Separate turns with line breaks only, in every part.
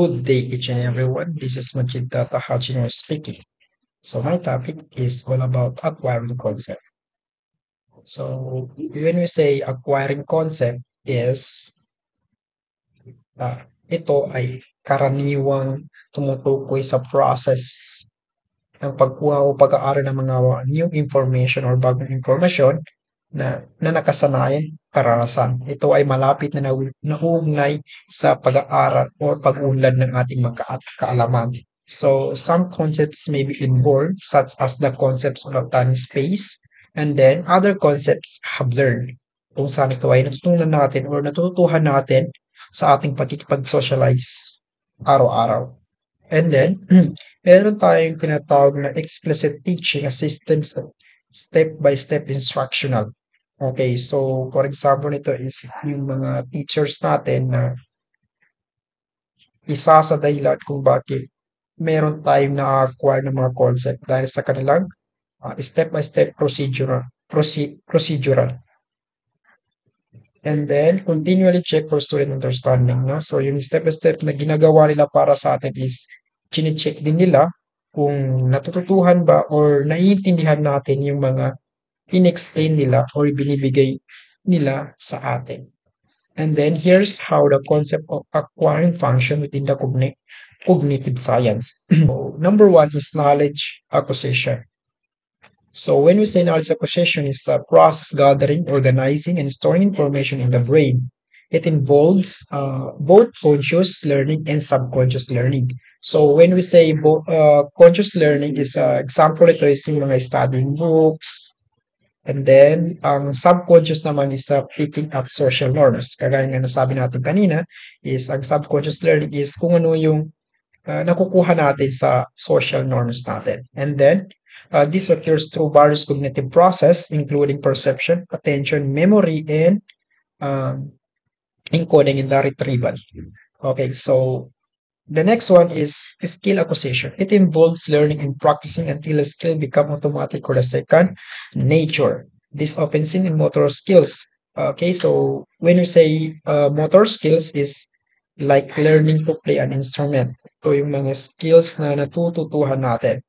Good day, each and everyone. This is Majid Data Hajinor speaking. So my topic is all about acquiring concept. So when we say acquiring concept is ito ay karaniwang tumutukoy sa process ng pagkuha o pag-aaral ng mga new information or bagong impormasyon na nakasanayan karanasan. Ito ay malapit na nauugnay sa pag-aaral o pag-unlad ng ating kaalaman. So, some concepts may be involved, such as the concepts of time and space, and then other concepts have learned. Kung saan ito ay natutunan natin or natutuhan natin sa ating pagkikipag-socialize araw-araw. And then, meron tayong tinatawag na explicit teaching as systems of step-by-step instructional. Okay, so for example nito is yung mga teachers natin na isa sa dahilan kung bakit meron tayong na-acquire ng mga concept dahil sa kanilang step-by-step procedural. And then, continually check for student understanding. No? So, yung step-by-step na ginagawa nila para sa atin is chine-check din nila kung natututuhan ba or naiintindihan natin yung mga in-explain nila or binibigay nila sa atin. And then, here's how the concept of acquiring function within the cognitive science. So, number one is knowledge acquisition. So when we say knowledge acquisition is a process gathering, organizing, and storing information in the brain. It involves both conscious learning and subconscious learning. So when we say conscious learning is example ito is yung mga studying books, and then ang subconscious naman is picking up social norms. Kagaya nga nasabi natin kanina is ang subconscious learning is kung ano yung nakukuha natin sa social norms natin. And then this occurs through various cognitive process, including perception, attention, memory, and um, encoding and the retrieval. Okay, so the next one is skill acquisition. It involves learning and practicing until a skill become automatic or a second nature. This often seen in motor skills. Okay, so when we say motor skills is like learning to play an instrument. Ito yung mga skills na natututuhan natin.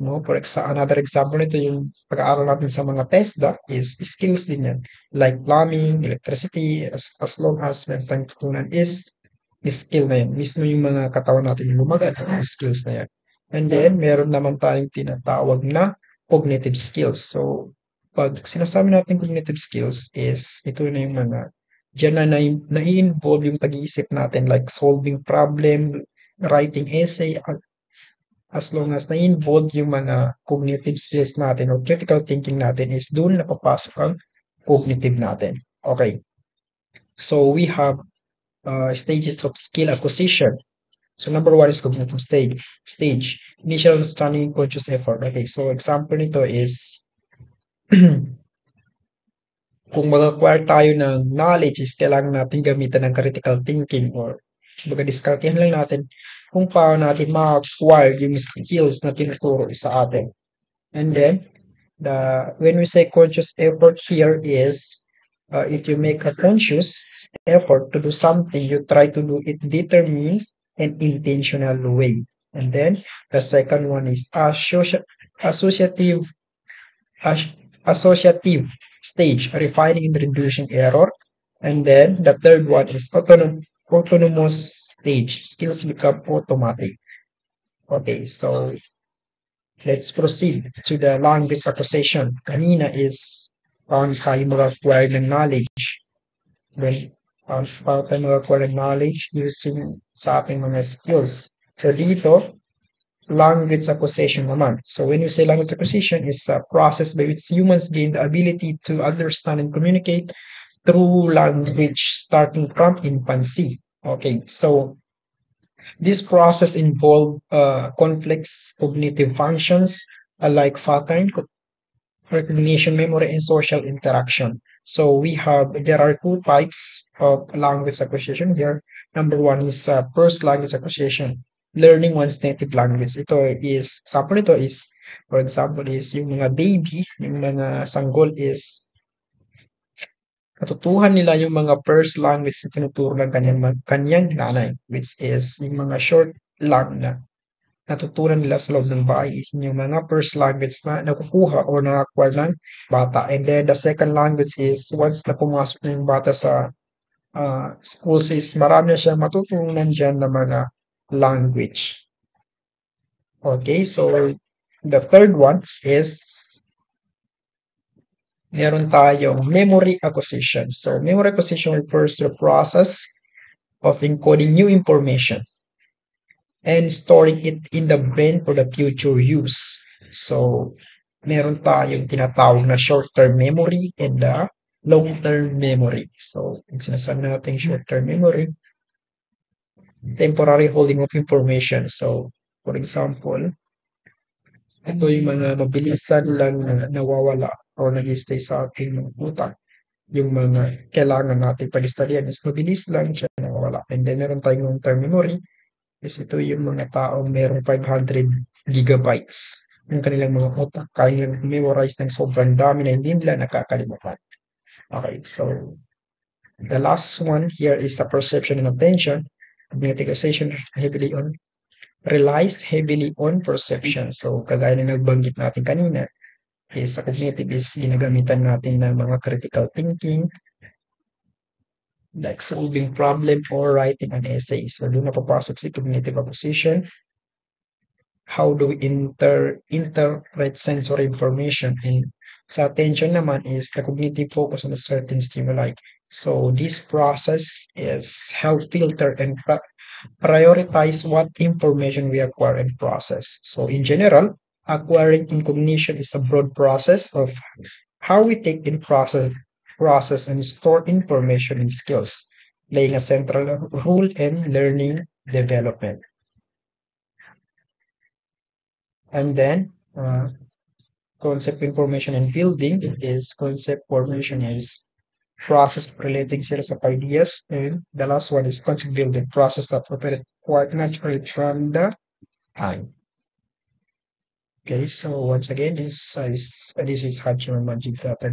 No? Another example nito yung pag-aaral natin sa mga TESDA is skills din yan. Like plumbing, electricity, as long as may tayong tutunan is skill na yan. Mismo yung mga katawan natin yung gumagana, skills na yan. And then, meron naman tayong tinatawag na cognitive skills. So, pag sinasabi natin cognitive skills is, ito na yung mga diyan na nai-involve yung pag-iisip natin like solving problem, writing essay, as long as na-involve yung mga cognitive skills natin or critical thinking natin is doon napapasok ang cognitive natin. Okay. So we have stages of skill acquisition. So number one is cognitive stage. Initial understanding, conscious effort. Okay, so example nito is kung mag-acquire tayo ng knowledge is kailangan natin gamitan ng critical thinking or diskartehan lang natin kung paano natin ma-acquire yung skills na tinuturo sa atin. And then, when we say conscious effort here is, if you make a conscious effort to do something, you try to do it determined and intentional way. And then, the second one is associative stage, refining and reducing error. And then, the third one is autonomous stage, skills become automatic. Okay, so let's proceed to the language acquisition. Kanina is paano tayo mag-acquire ng knowledge. Then, paano tayo mag-acquire ng knowledge using sa ating mga skills. So dito, language acquisition naman. So when you say language acquisition is a process by which humans gain the ability to understand and communicate through language starting from infancy. Okay, so this process involves complex cognitive functions like pattern recognition, memory, and social interaction. So there are two types of language acquisition here. Number one is first language acquisition, learning one's native language. Example nito is, for example, is yung mga baby, yung mga sanggol is natutuhan nila yung mga first language na tinuturo ng kanyang nanay, which is yung mga short lang na natutunan nila sa loob ng bahay is yung mga first language na nakukuha or nakakuha ng bata. And then the second language is once na pumasok na yung bata sa schools is marami na siyang matutunan dyan na mga language. Okay, so the third one is meron tayong memory acquisition. So memory acquisition refers to the process of encoding new information and storing it in the brain for the future use. So meron tayong tinatawag na short-term memory and the long-term memory. So yung sinasabi natin short-term memory, temporary holding of information. So for example, ito yung mga mabilisan lang na nawawala o nag-stay sa ating mga utak. Yung mga kailangan natin pag-studian is mabilis lang siya nawawala. And then meron tayong long-term memory is ito yung mga taong merong 500 gigabytes ng kanilang mga utak. Kaya nilang memorize ng sobrang dami na hindi nila nakakalimutan. Okay, so the last one here is the perception and attention. Cognitivization relies heavily on perception. So, kagaya na nagbanggit natin kanina, is sa cognitive is ginagamitan natin ng mga critical thinking, like solving problem or writing an essay. So, doon na papasok si cognitive acquisition. How do we interpret sensory information? And sa attention naman is the cognitive focus on a certain stimuli. So, this process is help filter and prioritize what information we acquire and process. So in general, acquiring in cognition is a broad process of how we take in process and store information and skills, playing a central role in learning development. And then concept information and building is concept formation is process of relating series of ideas, and the last one is concept building process that operate quite naturally from the time. Okay, so once again, this is Hachima Magic Data